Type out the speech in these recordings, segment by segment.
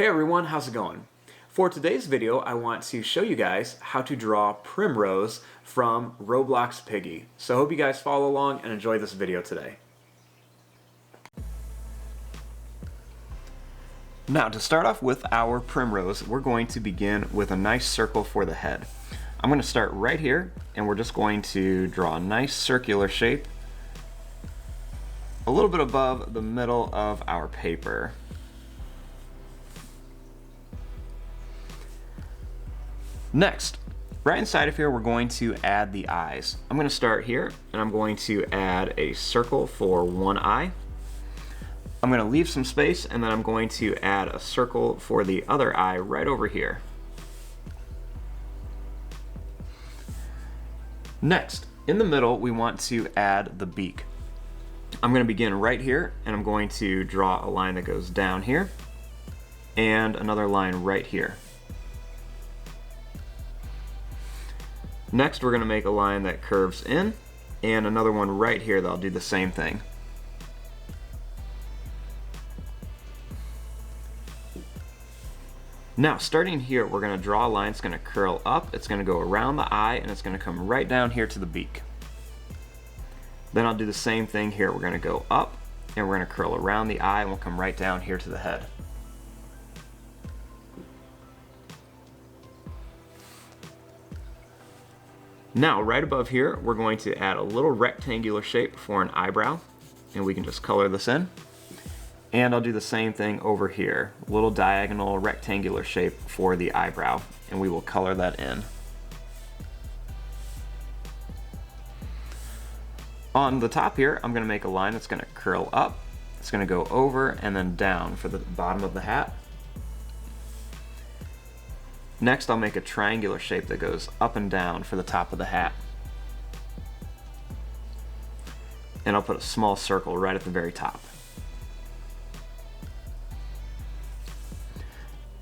Hey everyone, how's it going? For today's video, I want to show you guys how to draw Primrose from Roblox Piggy. So I hope you guys follow along and enjoy this video today. Now to start off with our Primrose, we're going to begin with a nice circle for the head. I'm going to start right here and we're just going to draw a nice circular shape a little bit above the middle of our paper. Next, right inside of here, we're going to add the eyes. I'm going to start here and I'm going to add a circle for one eye. I'm going to leave some space and then I'm going to add a circle for the other eye right over here. Next, in the middle, we want to add the beak. I'm going to begin right here and I'm going to draw a line that goes down here and another line right here. Next, we're going to make a line that curves in and another one right here that'll do the same thing. Now, starting here, we're going to draw a line that's going to curl up, it's going to go around the eye, and it's going to come right down here to the beak. Then I'll do the same thing here. We're going to go up, and we're going to curl around the eye, and we'll come right down here to the head. Now, right above here, we're going to add a little rectangular shape for an eyebrow, and we can just color this in. And I'll do the same thing over here, a little diagonal rectangular shape for the eyebrow, and we will color that in. On the top here, I'm going to make a line that's going to curl up, it's going to go over and then down for the bottom of the hat. Next, I'll make a triangular shape that goes up and down for the top of the hat. And I'll put a small circle right at the very top.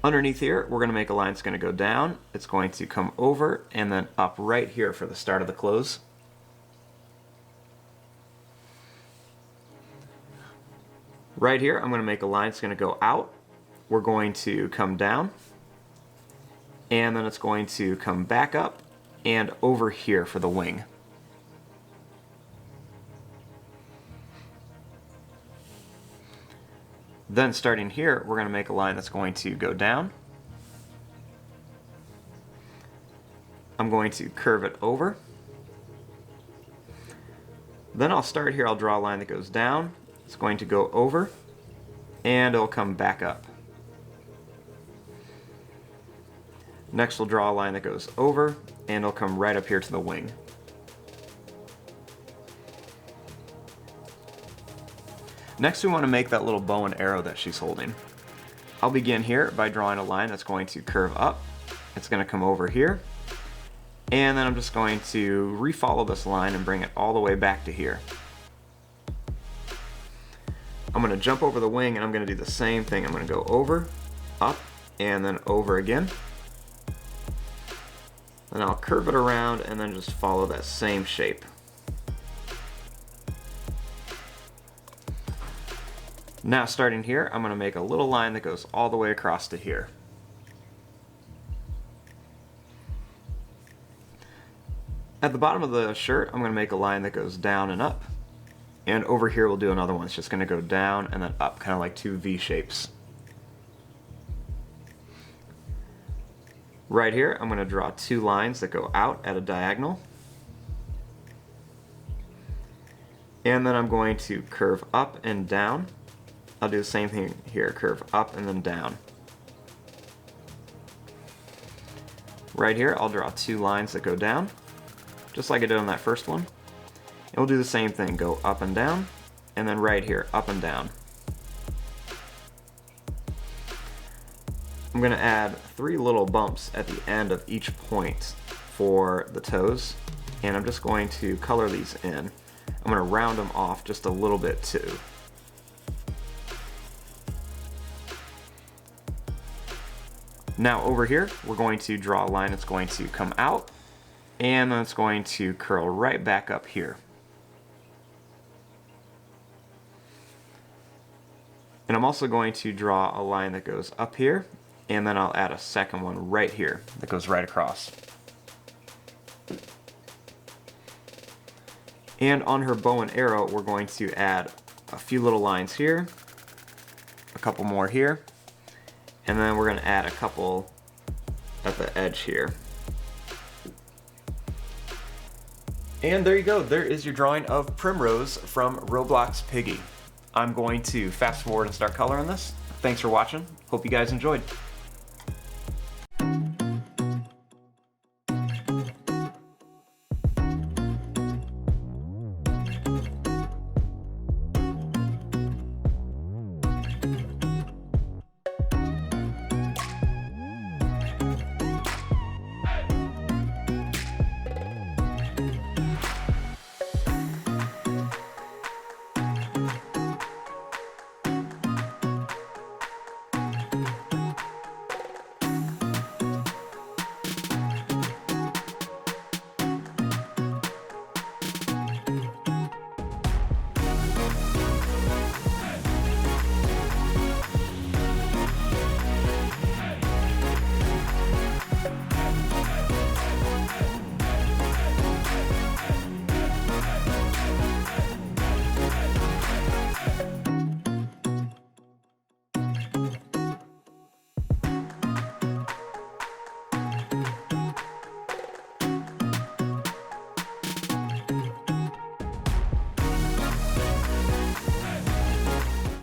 Underneath here, we're going to make a line that's going to go down, it's going to come over and then up right here for the start of the close. Right here, I'm going to make a line that's going to go out, we're going to come down, and then it's going to come back up and over here for the wing. Then starting here, we're going to make a line that's going to go down. I'm going to curve it over. Then I'll start here, I'll draw a line that goes down. It's going to go over and it'll come back up. Next, we'll draw a line that goes over and it'll come right up here to the wing. Next, we want to make that little bow and arrow that she's holding. I'll begin here by drawing a line that's going to curve up. It's going to come over here. And then I'm just going to refollow this line and bring it all the way back to here. I'm going to jump over the wing and I'm going to do the same thing. I'm going to go over, up, and then over again. Then I'll curve it around and then just follow that same shape. Now starting here, I'm going to make a little line that goes all the way across to here. At the bottom of the shirt, I'm going to make a line that goes down and up. And over here we'll do another one. It's just going to go down and then up, kind of like two V shapes. Right here, I'm going to draw two lines that go out at a diagonal. And then I'm going to curve up and down. I'll do the same thing here, curve up and then down. Right here, I'll draw two lines that go down, just like I did on that first one. And we'll do the same thing, go up and down, and then right here, up and down. I'm going to add three little bumps at the end of each point for the toes, and I'm just going to color these in. I'm going to round them off just a little bit too. Now over here, we're going to draw a line that's going to come out, and then it's going to curl right back up here. And I'm also going to draw a line that goes up here, and then I'll add a second one right here that goes right across. And on her bow and arrow, we're going to add a few little lines here, a couple more here, and then we're going to add a couple at the edge here. And there you go, there is your drawing of Primrose from Roblox Piggy. I'm going to fast forward and start coloring this. Thanks for watching, hope you guys enjoyed.